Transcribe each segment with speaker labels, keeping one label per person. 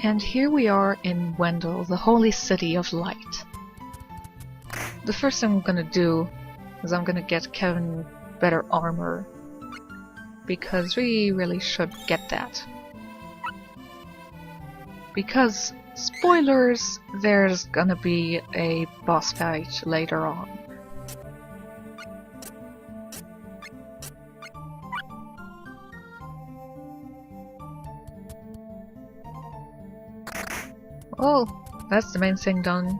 Speaker 1: And here we are in Wendel, the holy city of light. The first thing I'm gonna do is I'm gonna get Kevin better armor, because we really should get that. Because, spoilers, there's gonna be a boss fight later on. Oh, that's the main thing done.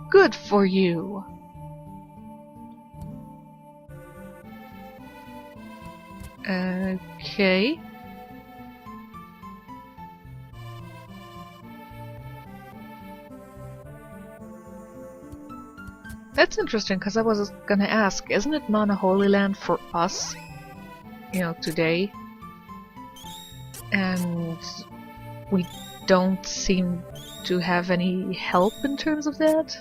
Speaker 1: Good for you! Okay. That's interesting, because I was gonna ask, isn't it Mana Holy Land for us? You know, today? And we don't seem to have any help in terms of that?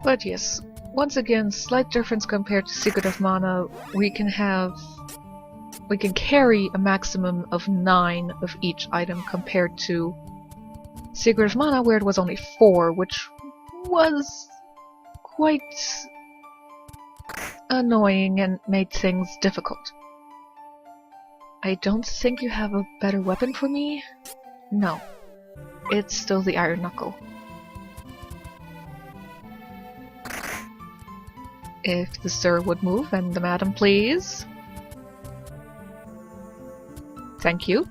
Speaker 1: But yes, once again, slight difference compared to Secret of Mana. We can carry a maximum of 9 of each item compared to Secret of Mana, where it was only 4, which was quite annoying and made things difficult. I don't think you have a better weapon for me? No. It's still the Iron Knuckle. If the sir would move, and the madam please. Thank you.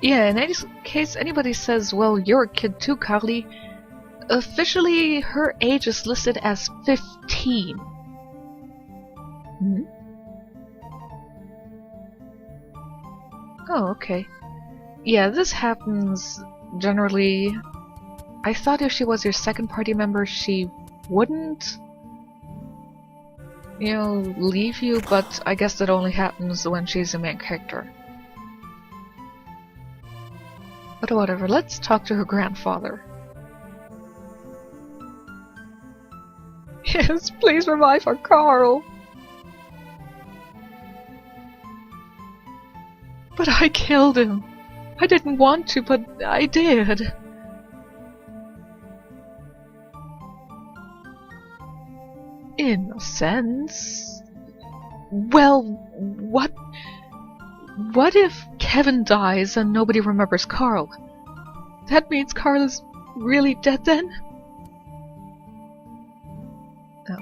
Speaker 1: Yeah, in any case anybody says, well, you're a kid too, Carly, officially her age is listed as 15. Hmm? Oh, okay. Yeah, this happens generally. I thought if she was your second party member, she wouldn't, you know, leave you, but I guess that only happens when she's the main character. But whatever, let's talk to her grandfather. Yes, please revive our Carl! But I killed him! I didn't want to, but I did! In a sense... Well, what if Kevin dies and nobody remembers Carl? That means Carl is really dead then? Oh.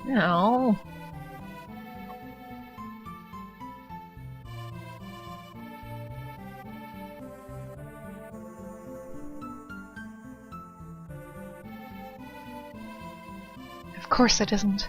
Speaker 1: No. Of course it isn't.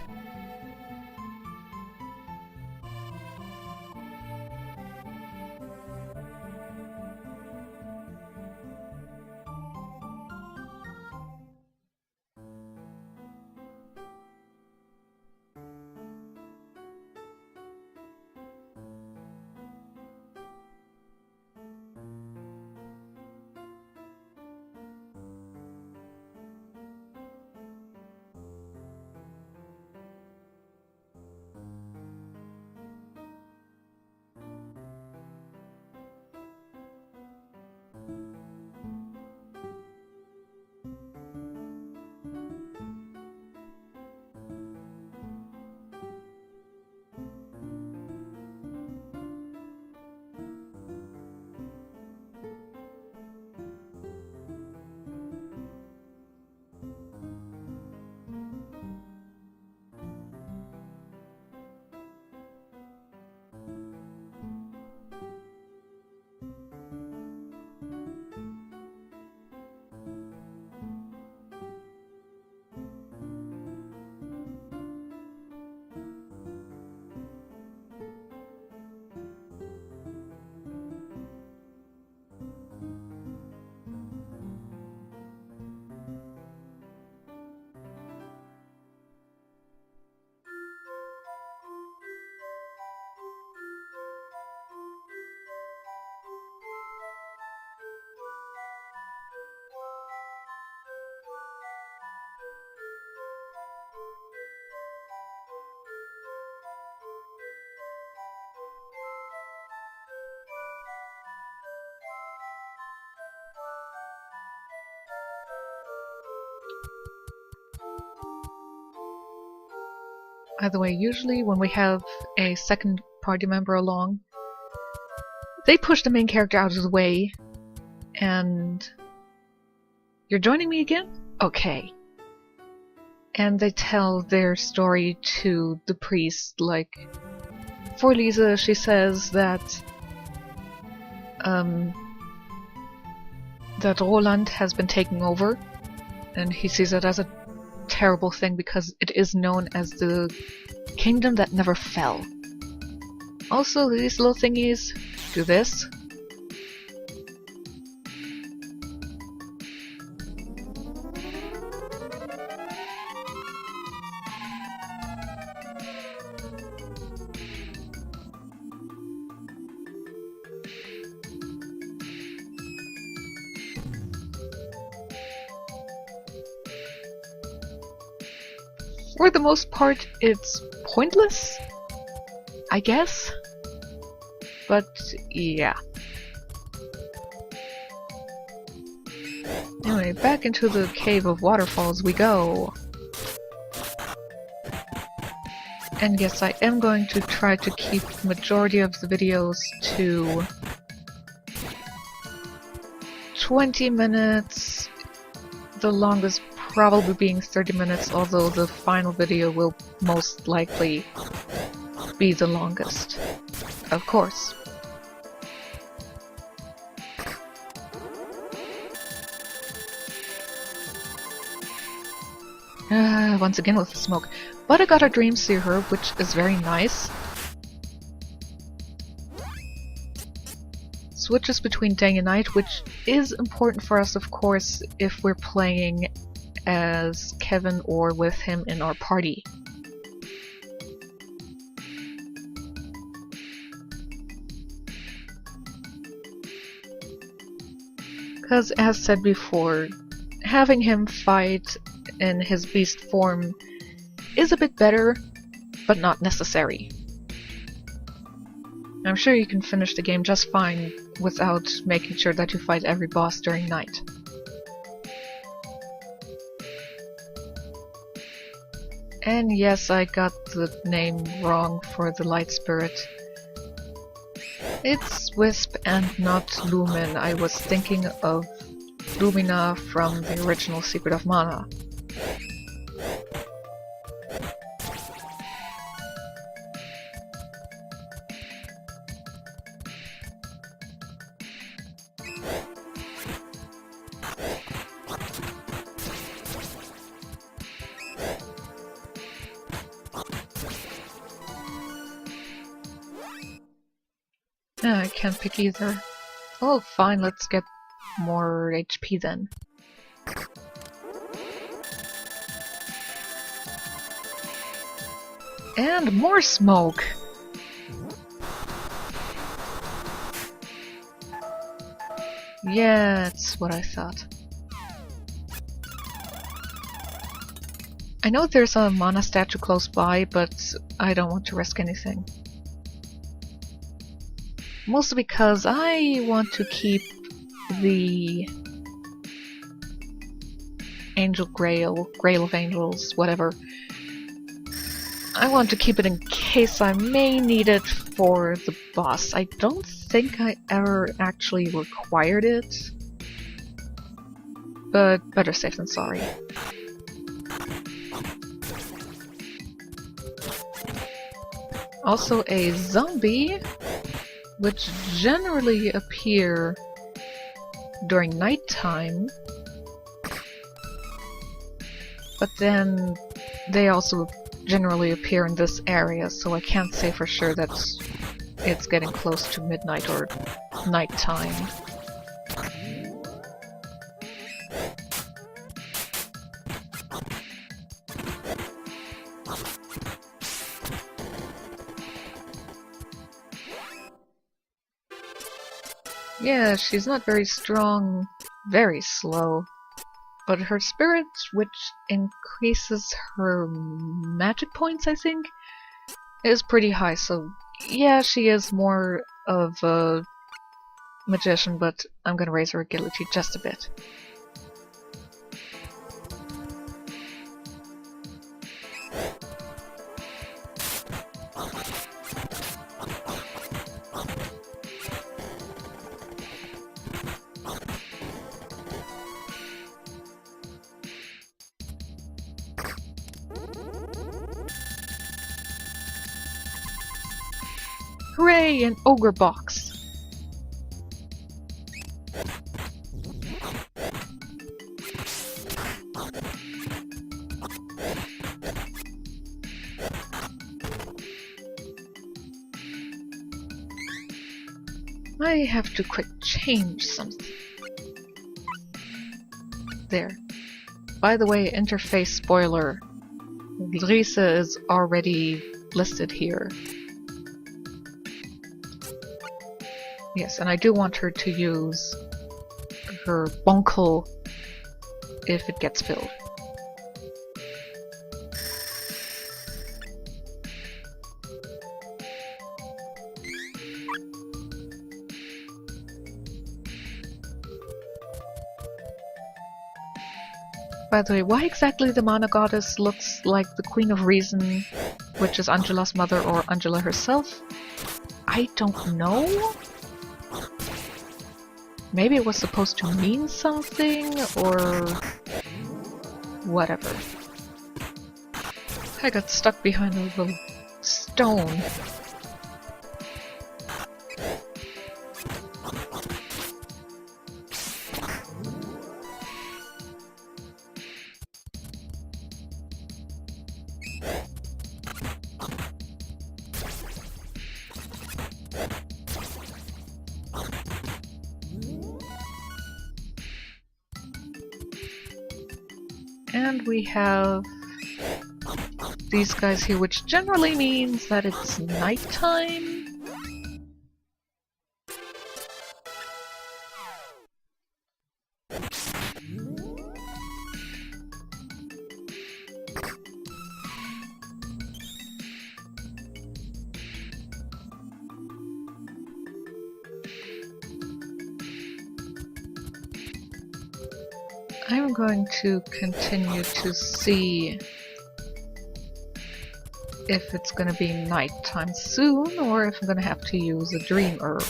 Speaker 1: By the way, usually when we have a second party member along, they push the main character out of the way, and... You're joining me again? Okay. And they tell their story to the priest, like... For Lisa, she says that... that Roland has been taken over, and he sees it as a terrible thing because it is known as the kingdom that never fell. Also, these little thingies do this. For the most part, it's pointless, I guess. But, yeah. Anyway, back into the Cave of Waterfalls we go. And yes, I am going to try to keep the majority of the videos to 20 minutes, the longest probably being 30 minutes, although the final video will most likely be the longest. Of course. Once again with the smoke. But I got a Dream Seer, which is very nice. Switches between day and night, which is important for us, of course, if we're playing as Kevin or with him in our party. Because, as said before, having him fight in his beast form is a bit better, but not necessary. I'm sure you can finish the game just fine without making sure that you fight every boss during night. And yes, I got the name wrong for the Light Spirit. It's Wisp and not Lumen. I was thinking of Lumina from the original Secret of Mana. I can't pick either. Oh, fine, let's get more HP then. And more smoke! Yeah, that's what I thought. I know there's a mana statue close by, but I don't want to risk anything. Mostly because I want to keep the Angel Grail, Grail of Angels, whatever. I want to keep it in case I may need it for the boss. I don't think I ever actually required it, but better safe than sorry. Also a zombie, which generally appear during nighttime, but then they also generally appear in this area, so I can't say for sure that it's getting close to midnight or nighttime. Yeah, she's not very strong, very slow, but her spirit, which increases her magic points, I think, is pretty high, so yeah, she is more of a magician, but I'm gonna raise her agility just a bit. Hooray! An ogre box! I have to quick change something. There. By the way, interface spoiler. Lisa is already listed here. Yes, and I do want her to use her bunkel if it gets filled. By the way, why exactly the Mana Goddess looks like the Queen of Reason, which is Angela's mother or Angela herself? I don't know? Maybe it was supposed to mean something, or whatever. I got stuck behind a little stone. And we have these guys here, which generally means that it's nighttime. I'm going to continue to see if it's going to be nighttime soon, or if I'm going to have to use a dream herb.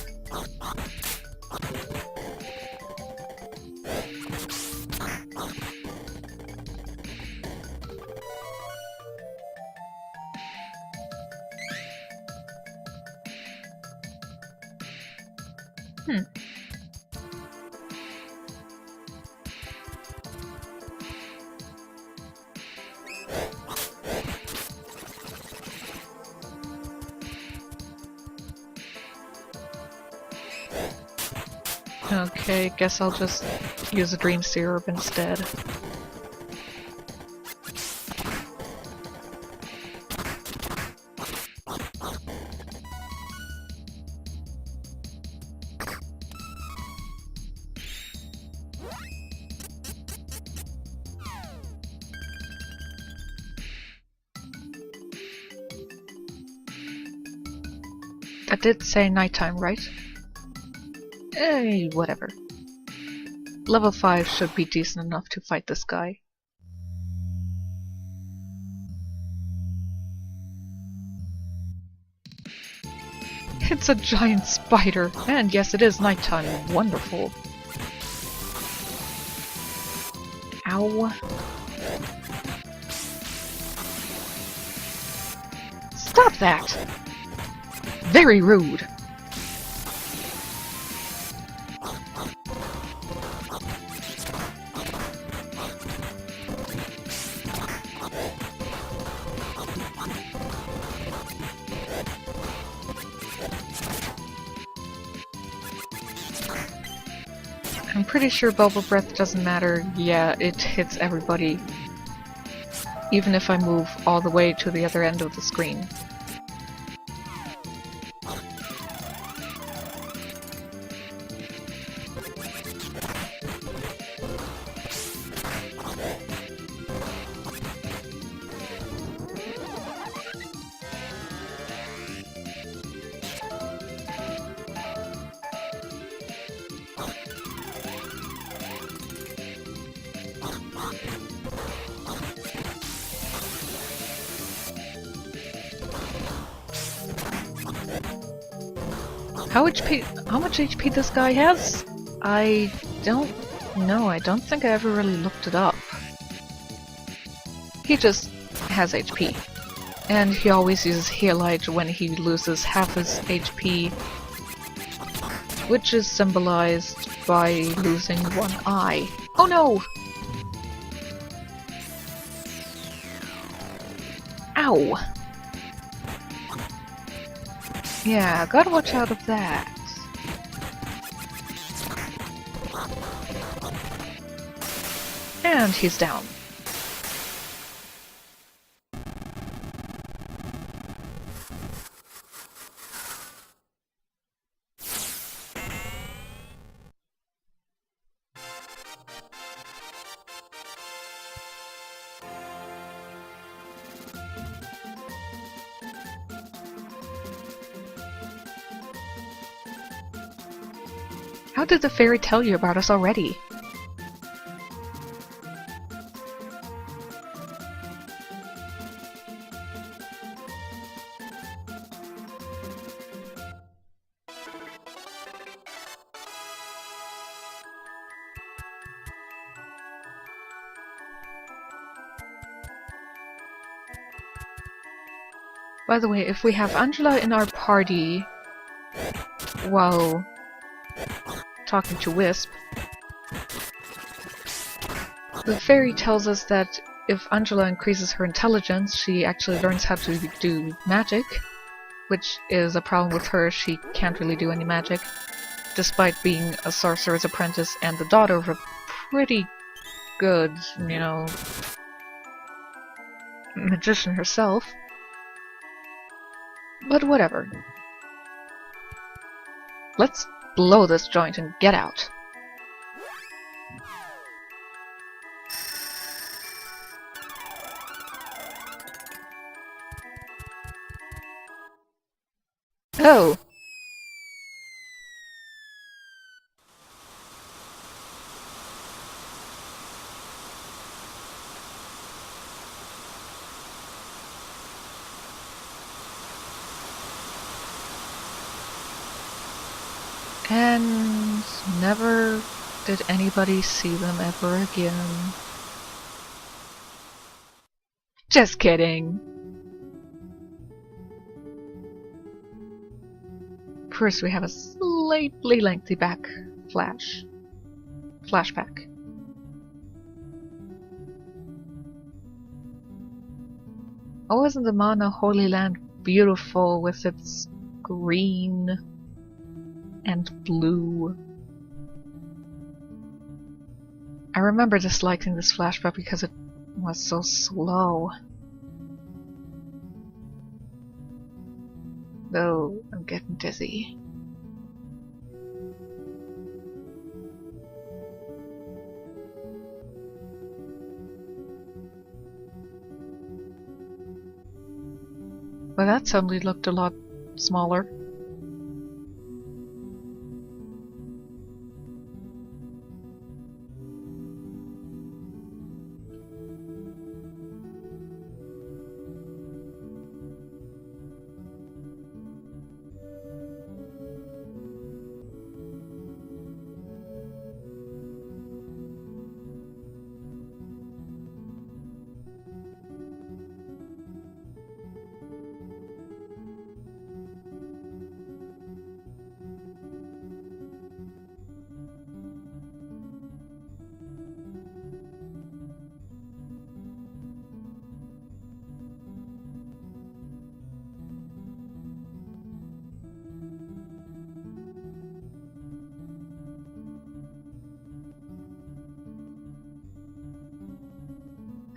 Speaker 1: Okay, guess I'll just use a dream syrup instead. I did say nighttime, right? Whatever. Level 5 should be decent enough to fight this guy. It's a giant spider! And yes, it is nighttime. Wonderful. Ow. Stop that! Very rude! I'm pretty sure Bubble Breath doesn't matter. Yeah, it hits everybody. Even if I move all the way to the other end of the screen. How much HP this guy has? I don't know. I don't think I ever really looked it up. He just has HP. And he always uses Healite when he loses half his HP, which is symbolized by losing one eye. Oh no! Ow! Yeah, gotta watch out of that. And he's down. How did the fairy tell you about us already? By the way, if we have Angela in our party while talking to Wisp, the fairy tells us that if Angela increases her intelligence, she actually learns how to do magic, which is a problem with her. She can't really do any magic, despite being a sorcerer's apprentice and the daughter of a pretty good, you know, magician herself. But whatever. Let's blow this joint and get out. Oh! And never did anybody see them ever again. Just kidding. First we have a slightly lengthy flashback. Oh, isn't the Mana Holy Land beautiful with its green and blue? I remember disliking this flashback because it was so slow. Though I'm getting dizzy. But that suddenly looked a lot smaller.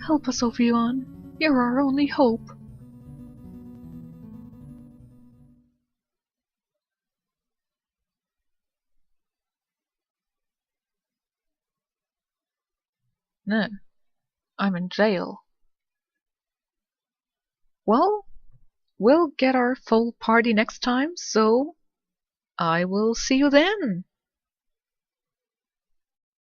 Speaker 1: Help us, Ophion. You're our only hope. No, I'm in jail. Well, we'll get our full party next time, so I will see you then.